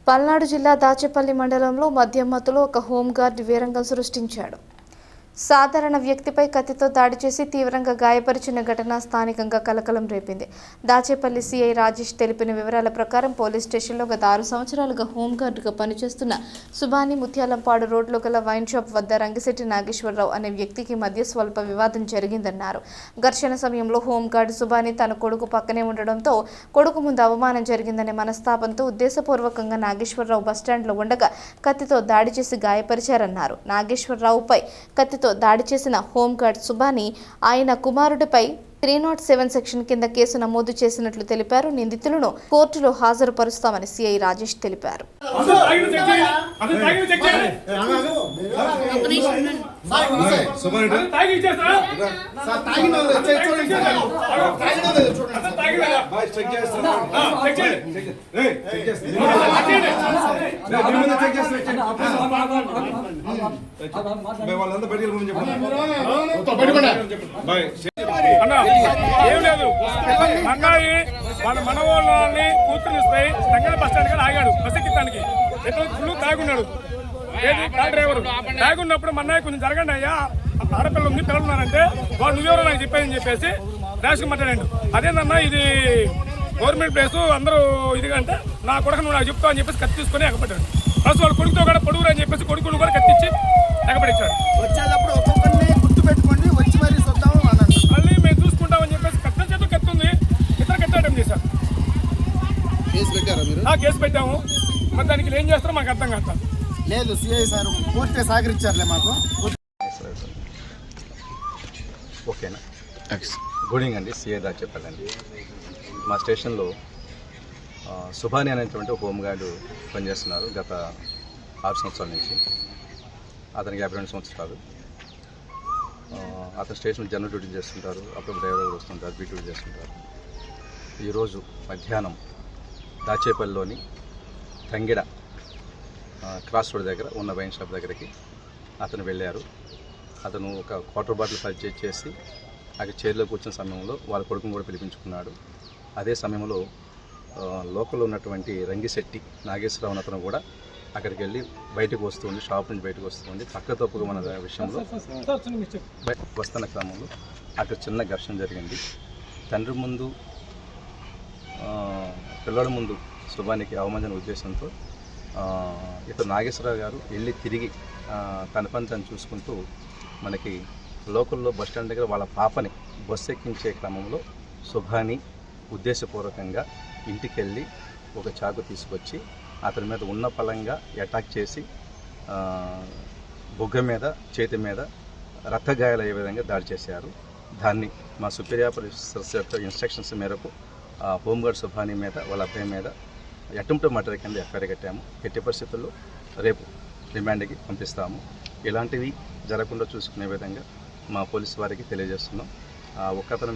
పల్నాడు జిల్లా దాచేపల్లి మండలంలో మద్యం మత్తులో ఒక హోంగార్డ్ వీరంగం సృష్టించాడు. సాధారణ వ్యక్తిపై కత్తితో దాడి చేసి తీవ్రంగా గాయపరిచిన ఘటన స్థానికంగా కలకలం రేపింది. దాచేపల్లి సీఐ రాజేష్ తెలిపిన వివరాల ప్రకారం పోలీస్ స్టేషన్లో గత 6 సంవత్సరాలుగా హోంగార్డుగా పనిచేస్తున్న సుబాని ముత్యాలంపాడు రోడ్లో గల వైన్ షాప్ వద్ద రంగిశెట్టి నాగేశ్వరరావు అనే వ్యక్తికి మధ్య స్వల్ప వివాదం జరిగిందన్నారు. ఘర్షణ సమయంలో హోంగార్డు సుబాని తన కొడుకు పక్కనే ఉండడంతో కొడుకు ముందు అవమానం జరిగిందనే మనస్తాపంతో ఉద్దేశపూర్వకంగా నాగేశ్వరరావు బస్టాండ్లో ఉండగా కత్తితో దాడి చేసి గాయపరిచారన్నారు. నాగేశ్వరరావుపై కత్తితో దాడి చేసిన హోంగార్డ్ సుబాని ఆయన కుమారుడిపై 307 సెక్షన్ కింద కేసు నమోదు చేసినట్లు తెలిపారు. నిందితులను కోర్టులో హాజరుపరుస్తామని సీఐ రాజేష్ తెలిపారు. ఏం లేదు అన్నాయి వాళ్ళ మనవాళ్ళని కూతురునిస్తాయి తంగళ బస్ స్టాండ్ కానీ ఆగాడు బస్ ఎక్కితానికి ఫుల్ తాగున్నాడు. ఏది కార్ డ్రైవర్ తాగున్నప్పుడు మన్నాయి కొంచెం జరగండి అయ్యా ఆడపిల్ల ఉంది పిల్లలున్నారంటే వాడు నువ్వెవరో నాకు చెప్పాయని చెప్పేసి ర్యాష్గా మాట్లాడాడు. అదేందన్నా ఇది గవర్నమెంట్ ప్లేస్ అందరూ ఇది అంటే నా కొడుకు నువ్వు నాకు చెప్తావు అని చెప్పేసి కత్తి తీసుకొని ఎగపడ్డాడు. ప్లస్ వాళ్ళ కొడుకుతో కూడా పొడుగురు అని చెప్పేసి కొడుకును కూడా కత్తిచ్చి ఎగపడించాడు. వచ్చేటప్పుడు ఒక్కొక్కరిని గుర్తు పెట్టుకోండి వచ్చి మరీ చూద్దాం మళ్ళీ మేము చూసుకుంటామని చెప్పేసి కత్తి చేత కత్తి ఉంది ఇతర కట్టడం చేశారు. కేసు పెట్టాము మరి దానికి ఏం చేస్తారో మాకు అర్థం కాదు. లేదు సిఐ సార్ పూర్తిగా సహకరించారులే మాకు. ఓకేనా? గుడ్ ఈవినింగ్ అండి. సిఐ దాచేపల్లి. మా స్టేషన్లో సుబాని అనేటువంటి హోంగార్డు పనిచేస్తున్నారు గత 6 సంవత్సరాల నుంచి. అతనికి 52 సంవత్సరాలు. అతను స్టేషన్ జనరల్ డ్యూటీ చేస్తుంటారు, అప్పుడు డ్రైవర్ వస్తుంటారు, బీ డ్యూటీ చేస్తుంటారు. ఈరోజు మధ్యాహ్నం దాచేపల్లిలోని తంగిడ క్రాస్ రోడ్ దగ్గర ఉన్న వైన్ షాప్ దగ్గరికి అతను వెళ్ళారు. అతను ఒక క్వార్టర్ బాటిల్ పర్చేజ్ చేసి అక్కడ చైర్లో కూర్చున్న సమయంలో వాళ్ళ కొడుకును కూడా పిలిపించుకున్నాడు. అదే సమయంలో లోకల్లో ఉన్నటువంటి రంగిశెట్టి నాగేశ్వరరావు అతను కూడా అక్కడికి వెళ్ళి బయటకు వస్తుంది, షాప్ నుంచి బయటకు వస్తుంది. పక్క తప్పుగా మన విషయంలో వస్తున్న క్రమంలో అక్కడ చిన్న ఘర్షణ జరిగింది. తండ్రి ముందు పిల్లల ముందు సుబానికి అవమానించిన ఉద్దేశంతో ఇతను నాగేశ్వరరావు గారు వెళ్ళి తిరిగి తన పని తను చూసుకుంటూ మనకి లోకల్లో బస్టాండ్ దగ్గర వాళ్ళ పాపని బస్సు ఎక్కించే క్రమంలో సుబాని ఉద్దేశపూర్వకంగా ఇంటికి వెళ్ళి ఒక చాకు తీసుకొచ్చి అతని మీద ఉన్న పలంగా అటాక్ చేసి బొగ్గ మీద చేతి మీద రక్తగాయాలు అయ్యే విధంగా దాడి చేశారు. దాన్ని మా సుపీరియర్ ఆఫీసర్స్ యొక్క ఇన్స్ట్రక్షన్స్ మేరకు హోంగార్డ్ సుబాని మీద వాళ్ళ అబ్బాయి మీద అటెంప్ట్ మర్డర్ కింద ఎఫ్ఐఆర్ కట్టాము. ఎట్టి పరిస్థితుల్లో రేపు రిమాండ్కి పంపిస్తాము. ఇలాంటివి జరగకుండా చూసుకునే విధంగా మా పోలీసు వారికి తెలియజేస్తున్నాం. ఒకతని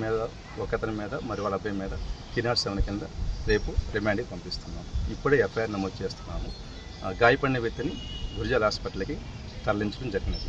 మీద మరి వాళ్ళ అబ్బాయి మీద 307 కింద రేపు రిమాండ్కి పంపిస్తున్నాము. ఇప్పుడే ఎఫ్ఐఆర్ నమోదు చేస్తున్నాము. గాయపడిన వ్యక్తిని గురిజాల హాస్పిటల్కి తరలించడం జరిగినది.